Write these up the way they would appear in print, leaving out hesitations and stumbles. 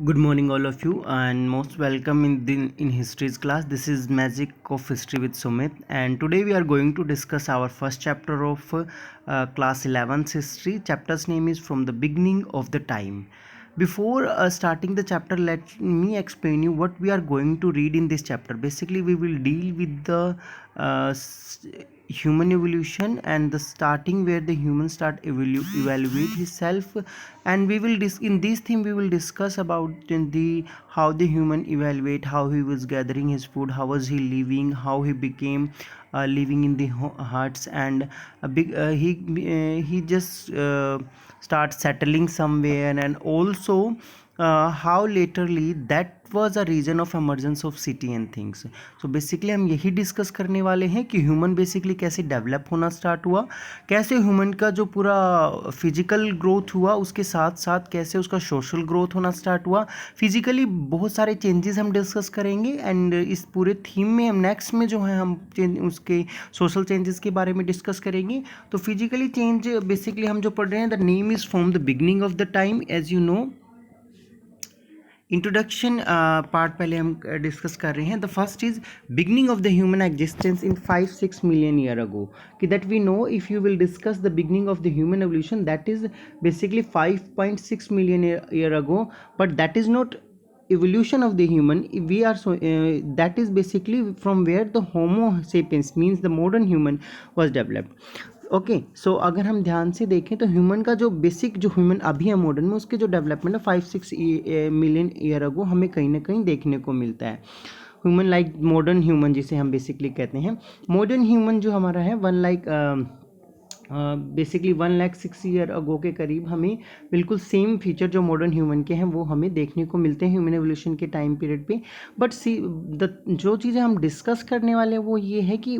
Good morning, all of you, and most welcome in History's class. This is Magic of History with Sumit, and today we are going to discuss our first chapter of class 11th history. Chapter's name is From the Beginning of the Time. Before starting the chapter, let me explain you what we are going to read in this chapter. Basically, we will deal with the human evolution and the starting where the human start evaluate himself, and we will in this theme we will discuss about the how the human evaluate, how he was gathering his food, how was he living, how he became living in the huts, and he just start settling somewhere, and also how laterly that was a region of emergence of city and things. So basically हम यही discuss करने वाले हैं कि human basically कैसे develop होना start हुआ, कैसे ह्यूमन का जो पूरा फिजिकल ग्रोथ हुआ उसके साथ साथ कैसे उसका सोशल ग्रोथ होना स्टार्ट हुआ. फिजिकली बहुत सारे चेंजेस हम डिस्कस करेंगे, एंड इस पूरे थीम में हम नेक्स्ट में जो है हम उसके सोशल चेंजेस के बारे में डिस्कस करेंगे. तो फिजिकली चेंज बेसिकली हम जो पढ़ रहे हैं, the name is from the beginning of the time. As you know, introduction part पहले हम डिस्कस कर रहे हैं. The first is beginning of the human existence in 5-6 million year ago. कि that we know, if you will discuss the beginning of the human evolution, that is basically 5.6 million year ago, but that is not evolution of the human. We are that is basically from where the homo sapiens, means the modern human, was developed. Okay so अगर हम ध्यान से देखें तो human का जो basic जो human अभी है मॉडर्न में, उसके जो डेवलपमेंट है 5-6 मिलियन ईयर अगो हमें कहीं ना कहीं देखने को मिलता है. ह्यूमन लाइक मॉडर्न ह्यूमन जिसे हम बेसिकली कहते हैं, मॉडर्न ह्यूमन जो हमारा है बेसिकली 1,06,000 ईयर अगो के करीब हमें बिल्कुल सेम फीचर जो मॉडर्न ह्यूमन के हैं वो हमें देखने को मिलते हैं ह्यूमन एवोल्यूशन के टाइम पीरियड पे. बट जो चीज़ें हम डिस्कस करने वाले हैं वो ये है कि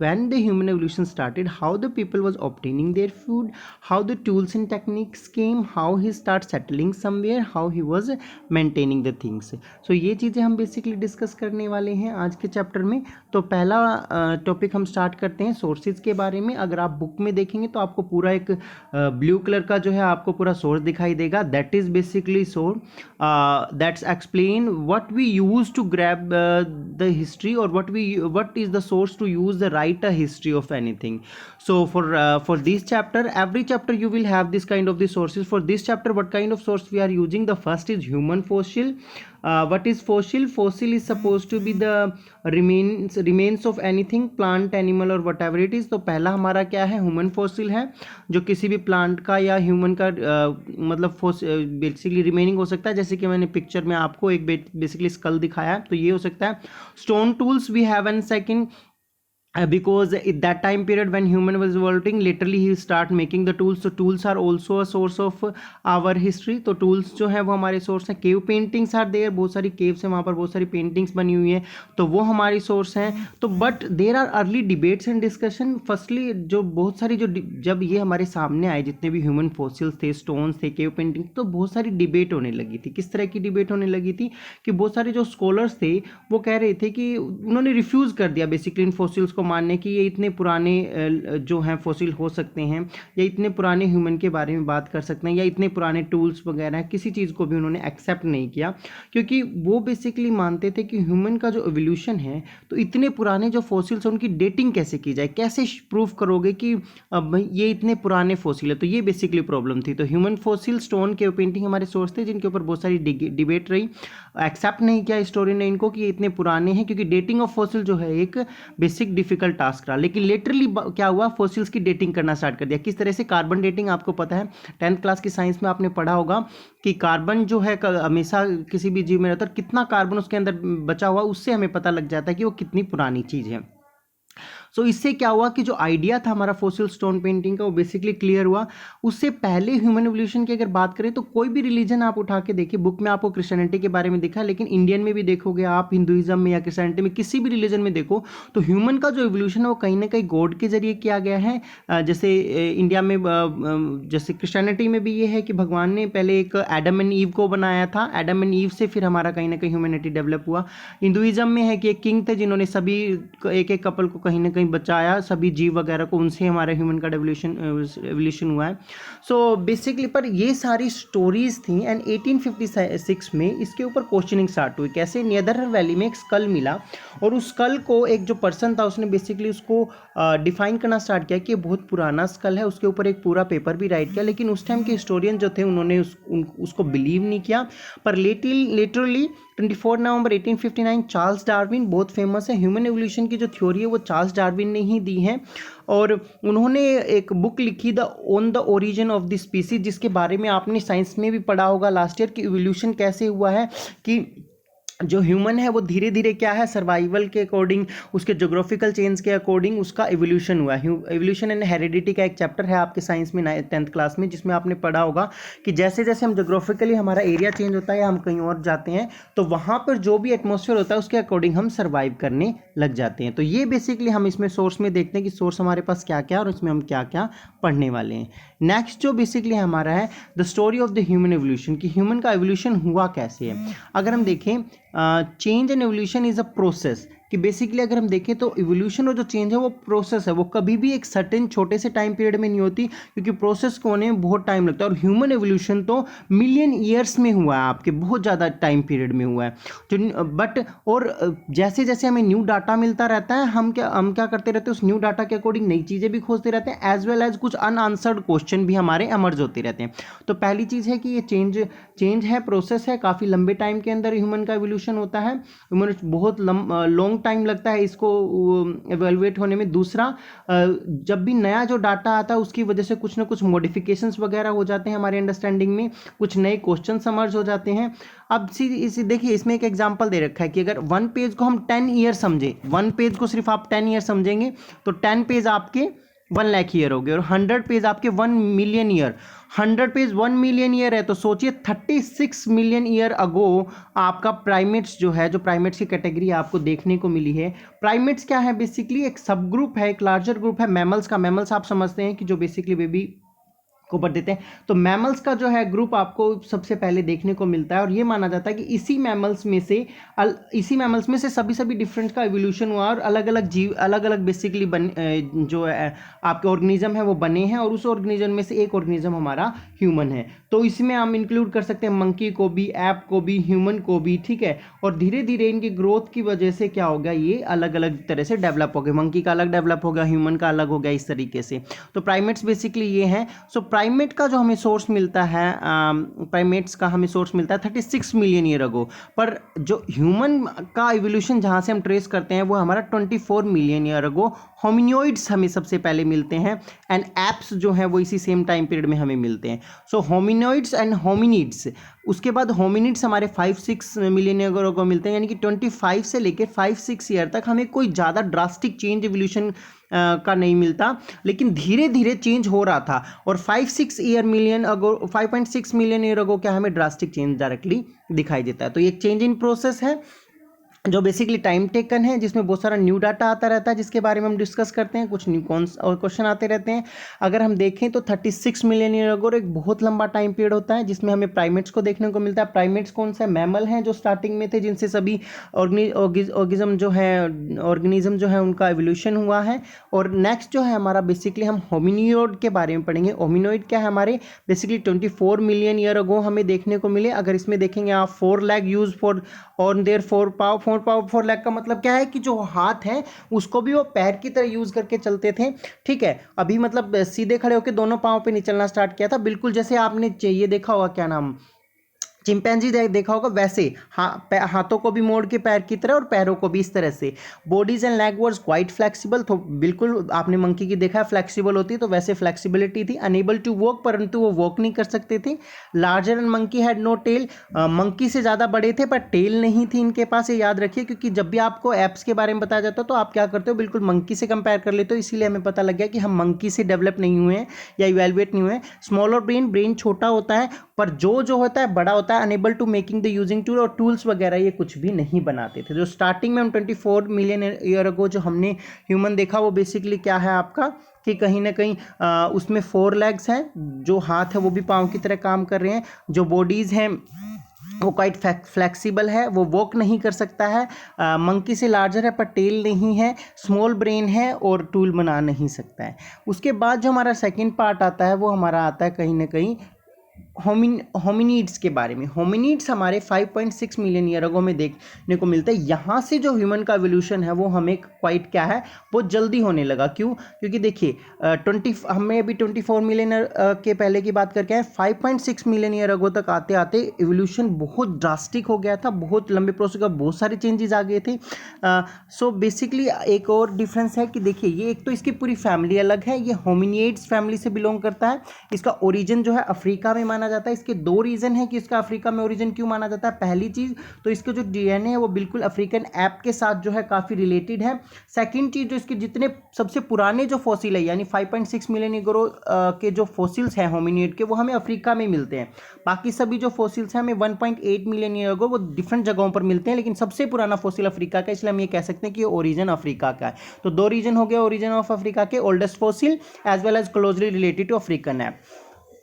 when the human evolution started, how the people was obtaining their food, how the tools and techniques came, how he start settling somewhere, how he was maintaining the things. So ये चीज़ें हम बेसिकली डिस्कस करने वाले हैं आज के chapter में. तो पहला टॉपिक हम स्टार्ट करते हैं सोर्सेज के बारे में. अगर आप बुक में देखेंगे तो आपको पूरा एक ब्लू कलर का जो है आपको पूरा सोर्स दिखाई देगा. That is basically source that's explain what we use to grab the history, और what is the source to use the write a history of anything. So for this chapter, every chapter you will have this kind of the sources. For this chapter, what kind of source we are using? The first is human fossil. What is fossil? Fossil is supposed to be the remains of anything, plant, animal or whatever it is. तो पहला हमारा क्या है? Human fossil है, जो किसी भी plant का या ह्यूमन का मतलब बेसिकली रिमेनिंग हो सकता है. जैसे कि मैंने पिक्चर में आपको एक बेसिकली स्कल दिखाया, तो ये हो सकता है. Stone tools we have. And second, because at that time period when human was evolving, literally he start making the tools. So tools are also a source of our history. तो tools जो है वो हमारे source हैं. Cave paintings are there, बहुत सारी caves हैं, वहाँ पर बहुत सारी पेंटिंग्स बनी हुई हैं, तो वो हमारी सोर्स हैं. तो but there are early debates and discussion. Firstly जो बहुत सारी जो जब ये हमारे सामने आए जितने भी ह्यूमन फॉसिल्स थे, स्टोन्स थे, केव पेंटिंग, तो बहुत सारी डिबेट होने लगी थी. किस तरह की डिबेट होने लगी थी कि बहुत सारे जो स्कॉलर्स थे वो कह रहे थे कि उन्होंने रिफ्यूज़ कर दिया बेसिकली इन फॉसिल्स को मानने कि ये इतने पुराने जो हैं फॉसिल हो सकते हैं, या इतने पुराने ह्यूमन के बारे में बात कर सकते हैं, या इतने पुराने टूल्स वगैरह, किसी चीज़ को भी उन्होंने एक्सेप्ट नहीं किया, क्योंकि वो बेसिकली मानते थे कि ह्यूमन का जो एवोल्यूशन है, तो इतने पुराने जो फॉसिल्स हैं उनकी डेटिंग कैसे की जाए, कैसे प्रूव करोगे कि ये इतने पुराने फॉसिल है. तो ये बेसिकली प्रॉब्लम थी. तो human fossil, stone, cave painting हमारे सोर्स थे, जिनके ऊपर बहुत सारी डिबेट रही. एक्सेप्ट नहीं किया हिस्टोरियन ने इनको कि ये इतने पुराने हैं, क्योंकि डेटिंग ऑफ फॉसिल जो है एक बेसिक डिफिकल्ट टास्क रहा. लेकिन लेटरली क्या हुआ, फॉसिल्स की डेटिंग करना स्टार्ट कर दिया. किस तरह से? कार्बन डेटिंग आपको पता है, 10th क्लास की साइंस में आपने पढ़ा होगा कि कार्बन जो है हमेशा किसी भी जीव में रहता है, कितना कार्बन उसके अंदर बचा हुआ, उससे हमें पता लग जाता है कि वो कितनी पुरानी चीज़ है. सो इससे क्या हुआ कि जो आइडिया था हमारा फॉसिल स्टोन पेंटिंग का, वो बेसिकली क्लियर हुआ. उससे पहले ह्यूमन एवोल्यूशन की अगर बात करें तो कोई भी रिलीजन आप उठा के देखिए, बुक में आपको क्रिश्चियनिटी के बारे में दिखा, लेकिन इंडियन में भी देखोगे आप, हिंदुइज्म में या क्रिश्चियनिटी में, किसी भी रिलीजन में देखो, तो ह्यूमन का जो एवोल्यूशन है वो कहीं ना कहीं गॉड के जरिए किया गया है. जैसे इंडिया में जैसे क्रिश्चियनिटी में भी ये है कि भगवान ने पहले एक एडम एंड ईव को बनाया था, एडम एंड ईव से फिर हमारा कहीं ना कहीं ह्यूमैनिटी डेवलप हुआ. हिंदुइज्म में है कि एक किंग थे जिन्होंने सभी एक एक कपल को कहीं ना कहीं नहीं बचाया सभी जीव वगैरह को, उनसे हमारा ह्यूमन का एवोल्यूशन हुआ है। सो बेसिकली पर ये सारी स्टोरीज थी एंड 1856 में इसके ऊपर क्वेश्चनिंग स्टार्ट हुई। कैसे? नियदरहर वैली में एक स्कल मिला और उस स्कल को एक जो पर्सन था उसने बेसिकली उसको डिफाइन करना स्टार्ट किया कि ये बहुत पुराना स्कल है। उसके ऊपर एक पूरा पेपर भी राइट किया, लेकिन उस टाइम के हिस्टोरियन जो थे उन्होंने उसको बिलीव नहीं किया। पर लिटरली 24 नवंबर 1859 चार्ल्स डार्विन, बहुत फेमस है, ह्यूमन एवोल्यूशन की जो थ्योरी है वो चार्ल्स डार्विन ने ही दी है और उन्होंने एक बुक लिखी on the origin of the species, जिसके बारे में आपने साइंस में भी पढ़ा होगा लास्ट ईयर कि इवोल्यूशन कैसे हुआ है, कि जो ह्यूमन है वो धीरे धीरे क्या है सर्वाइवल के अकॉर्डिंग, उसके जोग्राफिकल चेंज के अकॉर्डिंग उसका इवोल्यूशन हुआ है। इवोल्यूशन एंड हेरिडिटी का एक चैप्टर है आपके साइंस में 10th क्लास में, जिसमें आपने पढ़ा होगा कि जैसे जैसे हम जोग्राफिकली हमारा एरिया चेंज होता है या हम कहीं और जाते हैं तो वहाँ पर जो भी एटमॉस्फेयर होता है उसके अकॉर्डिंग हम सर्वाइव करने लग जाते हैं। तो ये बेसिकली हम इसमें सोर्स में देखते हैं कि सोर्स हमारे पास क्या क्या और इसमें हम क्या क्या पढ़ने वाले हैं। नेक्स्ट जो बेसिकली हमारा है the story of the human evolution, कि ह्यूमन का एवोल्यूशन हुआ कैसे है। अगर हम देखें change and evolution is a process, कि बेसिकली अगर हम देखें तो इवोल्यूशन और जो चेंज है वो प्रोसेस है, वो कभी भी एक सर्टेन छोटे से टाइम पीरियड में नहीं होती, क्योंकि प्रोसेस को होने में बहुत टाइम लगता है। और ह्यूमन एवोल्यूशन तो मिलियन ईयर्स में हुआ है, आपके बहुत ज़्यादा टाइम पीरियड में हुआ है। जो बट और जैसे जैसे हमें न्यू डाटा मिलता रहता है हम क्या करते रहते हैं, उस न्यू डाटा के अकॉर्डिंग नई चीज़ें भी खोजते रहते हैं, एज वेल एज कुछ अनआंसर्ड क्वेश्चन भी हमारे एमर्ज होते रहते हैं। तो पहली चीज़ है कि ये चेंज है, प्रोसेस है, काफ़ी लंबे टाइम के अंदर ह्यूमन का एवोल्यूशन होता है, ह्यूमन बहुत लॉन्ग टाइम लगता है इसको एवेलुएट होने में। दूसरा, जब भी नया जो डाटा आता है उसकी वजह से कुछ ना कुछ मॉडिफिकेशंस वगैरह हो जाते हैं हमारे अंडरस्टैंडिंग में, कुछ नए क्वेश्चन समर्ज हो जाते हैं। अब देखिए इसमें एक एग्जांपल दे रखा है कि अगर 1 पेज को हम 10 ईयर समझे, 1 पेज को सिर्फ आप 10 ईयर समझेंगे तो 10 पेज आपके 1 लाख ईयर हो गए और 100 पेज आपके 1 million year. 100 page 1 million year है तो सोचिए 36 मिलियन ईयर अगो आपका प्राइमेट्स जो है, जो प्राइमेट्स की कैटेगरी आपको देखने को मिली है। प्राइमेट्स क्या है? बेसिकली एक सब ग्रुप है, एक लार्जर ग्रुप है मैमल्स का। मैमल्स आप समझते हैं कि जो बेसिकली बेबी को बढ़ देते हैं, तो मैमल्स का जो है ग्रुप आपको सबसे पहले देखने को मिलता है और ये माना जाता है कि इसी मैमल्स में से सभी डिफरेंट का इवोल्यूशन हुआ और अलग अलग जीव अलग अलग बेसिकली जो है आपके ऑर्गेनिज्म है वो बने हैं और उस ऑर्गेनिज्म में से एक ऑर्गेनिज्म हमारा ह्यूमन है। तो इसमें हम इंक्लूड कर सकते हैं मंकी को भी, ऐप को भी, ह्यूमन को भी, ठीक है। और धीरे धीरे इनकी ग्रोथ की वजह से क्या हो गया, ये अलग अलग तरह से डेवलप हो गए, मंकी का अलग डेवलप हो गया, ह्यूमन का अलग हो गया, इस तरीके से। तो प्राइमेट्स बेसिकली ये हैं। सो प्राइमेट का जो हमें सोर्स मिलता है, प्राइमेट्स का हमें सोर्स मिलता है 36 मिलियन ईयर अगो, पर जो ह्यूमन का इवोल्यूशन जहाँ से हम ट्रेस करते हैं वो हमारा 24 मिलियन ईयर अगो। होमिनोइड्स हमें सबसे पहले मिलते हैं एंड एप्स जो हैं वो इसी सेम टाइम पीरियड में हमें मिलते हैं। सो होमिनोइड्स एंड होमिनिड्स, उसके बाद होमिनिड्स हमारे 5-6 मिलियन ईयर अगो मिलते हैं, यानी कि 25 से लेकर 5-6 ईयर तक हमें कोई ज़्यादा ड्रास्टिक चेंज इवोल्यूशन का नहीं मिलता, लेकिन धीरे धीरे चेंज हो रहा था। और 5-6 मिलियन अगो, 5.6 मिलियन ईयर अगो क्या हमें ड्रास्टिक चेंज डायरेक्टली दिखाई देता है। तो ये एक चेंज इन प्रोसेस है जो बेसिकली टाइम टेकन है, जिसमें बहुत सारा न्यू डाटा आता रहता है जिसके बारे में हम डिस्कस करते हैं, कुछ न्यू और क्वेश्चन आते रहते हैं। अगर हम देखें तो 36 मिलियन ईयर अगो एक बहुत लंबा टाइम पीरियड होता है जिसमें हमें प्राइमेट्स को देखने को मिलता है। प्राइमेट्स कौन सा? मैमल हैं जो स्टार्टिंग में थे, जिनसे सभी ऑर्गेनिज्म जो है उनका एवोल्यूशन हुआ है। और नेक्स्ट जो है हमारा बेसिकली हम होमिनियोड के बारे में पढ़ेंगे। होमिनोइड क्या है? हमारे बेसिकली 24 मिलियन ईयर अगो हमें देखने को मिले। अगर इसमें देखेंगे आप 4 lag use for on their 4 lag का मतलब क्या है कि जो हाथ है उसको भी वो पैर की तरह यूज करके चलते थे, ठीक है। अभी मतलब सीधे खड़े होकर दोनों पाँव पे नहीं चलना स्टार्ट किया था, बिल्कुल जैसे आपने ये देखा होगा, क्या नाम, चिंपैंजी देखा होगा, वैसे हाथों को भी मोड़ के पैर की तरह और पैरों को भी इस तरह से। Bodies and leg were quite flexible, तो बिल्कुल आपने मंकी की देखा है फ्लेक्सिबल होती है, तो वैसे फ्लेक्सिबिलिटी थी। अनेबल टू वॉक, परंतु वो वॉक नहीं कर सकते थे। Larger and monkey had no tail, monkey से ज़्यादा बड़े थे पर टेल नहीं थी इनके पास, ये याद रखिए, क्योंकि जब भी आपको एप्स के बारे में बताया जाता है तो आप क्या करते हो, बिल्कुल मंकी से कंपेयर कर लेते हो, इसीलिए हमें पता लग गया कि हम मंकी से डेवलप नहीं हुए हैं या इवेलुएट नहीं हुए हैं। स्मॉलर ब्रेन छोटा होता है पर जो होता है बड़ा होता है। Unable to making the using tool, और टूल्स वगैरह ये कुछ भी नहीं बनाते थे। जो स्टार्टिंग में हम 24 मिलियन ईयर अगो जो हमने ह्यूमन देखा वो बेसिकली क्या है आपका, कि कहीं ना कहीं उसमें 4 लेग्स हैं, जो हाथ है वो भी पाँव की तरह काम कर रहे हैं, जो बॉडीज़ हैं वो क्वाइट फ्लेक्सिबल है, वो वॉक नहीं कर सकता है, मंकी से लार्जर है पर टेल नहीं है, स्मॉल ब्रेन है और टूल बना नहीं सकता है। उसके बाद जो हमारा सेकंड पार्ट आता है वो हमारा आता है कहीं ना कहीं होमिनिड्स के बारे में। होमिनिड्स हमारे 5.6 मिलियन ईयर अगो में देखने को मिलते हैं। यहाँ से जो ह्यूमन का एवोल्यूशन है वो हमें क्वाइट क्या है, बहुत जल्दी होने लगा। क्यों? क्योंकि देखिए हमें अभी 24 मिलियन के पहले की बात करके आए, 5.6 मिलियन ईयर अगो तक आते आते एवोल्यूशन बहुत ड्रास्टिक हो गया था, बहुत लंबे प्रोसेस का बहुत सारे चेंजेस आ गए थे। सो बेसिकली एक और डिफरेंस है कि देखिए ये एक तो इसकी पूरी फैमिली अलग है, ये होमिनिड्स फैमिली से बिलोंग करता है। इसका ओरिजिन जो है अफ्रीका में माना जाता है। इसके दो रीजन है कि इसका अफ्रीका में ओरिजिन क्यों माना जाता है। पहली चीज तो इसके जो डीएनए है वो बिल्कुल अफ्रीकन ऐप के साथ जो है काफी रिलेटेड है। सेकंड चीज, जो इसके जितने सबसे पुराने जो फॉसिल है यानी 5.6 मिलियन ईयर के जो फॉसिल्स हैं होमिनिड के, वो हमें अफ्रीका में मिलते हैं। बाकी सभी जो फॉसिल्स हैं हमें 1.8 मिलियन ईयर वो डिफरेंट जगहों पर मिलते हैं, लेकिन सबसे पुराना फॉसिल अफ्रीका का, इसलिए हम ये कह सकते हैं कि ओरिजिन अफ्रीका का है। तो दो रीजन हो गया ओरिजिन ऑफ अफ्रीका के, oldest fossil as well as closely related to African ape.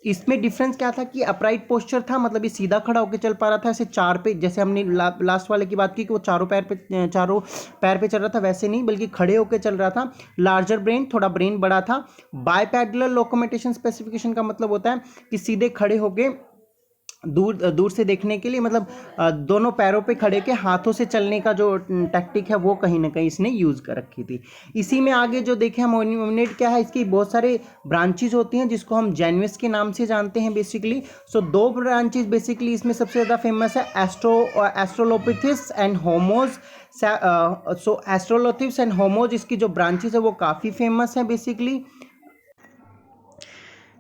इसमें डिफरेंस क्या था कि अपराइट पोस्चर था, मतलब ये सीधा खड़ा होकर चल पा रहा था, ऐसे चार पे, जैसे हमने लास्ट वाले की बात की कि वो चारों पैर पे चल रहा था, वैसे नहीं बल्कि खड़े होकर चल रहा था। लार्जर ब्रेन, थोड़ा ब्रेन बड़ा था। बायपैडलर लोकोमोटेशन स्पेसिफिकेशन का मतलब होता है कि सीधे खड़े होके दूर से देखने के लिए, मतलब दोनों पैरों पे खड़े के हाथों से चलने का जो टैक्टिक है वो कहीं ना कहीं इसने यूज़ कर रखी थी। इसी में आगे जो देखें हम होमिनिड क्या है, इसकी बहुत सारे ब्रांचेज होती हैं जिसको हम जेनविस के नाम से जानते हैं बेसिकली। सो दो ब्रांचेज बेसिकली इसमें सबसे ज़्यादा फेमस है, एस्ट्रोलोपिथिस एंड होमोज। सो एस्ट्रोलोथिस एंड होमोज इसकी जो ब्रांचेज है वो काफ़ी फेमस है बेसिकली।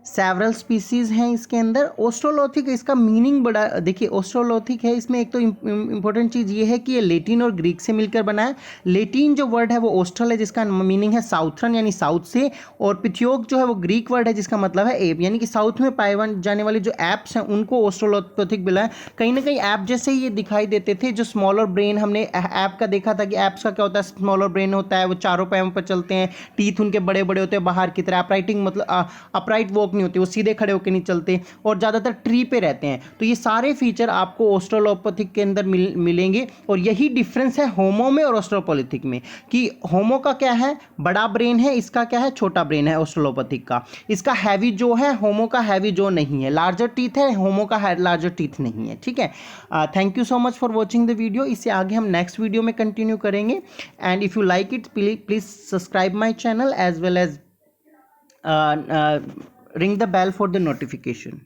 सेवरल स्पीसीज हैं इसके अंदर। ऑस्ट्रोलोथिक, इसका मीनिंग बड़ा देखिए, ऑस्ट्रोलोथिक है इसमें एक तो इंपॉर्टेंट चीज़ ये है कि ये लेटिन और ग्रीक से मिलकर बना है। लेटिन जो वर्ड है वो ऑस्ट्रल है जिसका मीनिंग है साउथर्न यानी साउथ से, और पिथियोक जो है वो ग्रीक वर्ड है जिसका मतलब है एप, यानी कि साउथ में पाए जाने वाले जो एप्स हैं उनको ऑस्ट्रोलोथिक मिला है। कहीं ना कहीं ऐप जैसे ही ये दिखाई देते थे। जो स्मॉलर ब्रेन हमने ऐप का देखा था कि ऐप्स का क्या होता है, स्मॉलर ब्रेन होता है, वो चारों पैरों पर चलते हैं, टीथ उनके बड़े बड़े होते हैं बाहर की तरह, अपराइटिंग मतलब अपराइट वॉक नहीं होती, वो सीधे खड़े होकर नहीं चलते और ज़्यादातर ट्री पे रहते हैं। तो ये सारे फीचर आपको ऑस्ट्रोलोपैथिक के अंदर मिलेंगे। और यही डिफरेंस है होमो में और ऑस्ट्रोलोपैथिक में, कि होमो का क्या है, बड़ा ब्रेन है, इसका क्या है, छोटा ब्रेन है ऑस्ट्रोलोपैथिक का। इसका हैवी जो है, होमो का हैवी जो नहीं है, लार्जर टीथ है, होमो का लार्जर टीथ नहीं है। ठीक है, thank you so much for watching the video. इससे आगे हम नेक्स्ट वीडियो में कंटिन्यू करेंगे। And if you like it please subscribe my channel as well as ring the bell for the notification.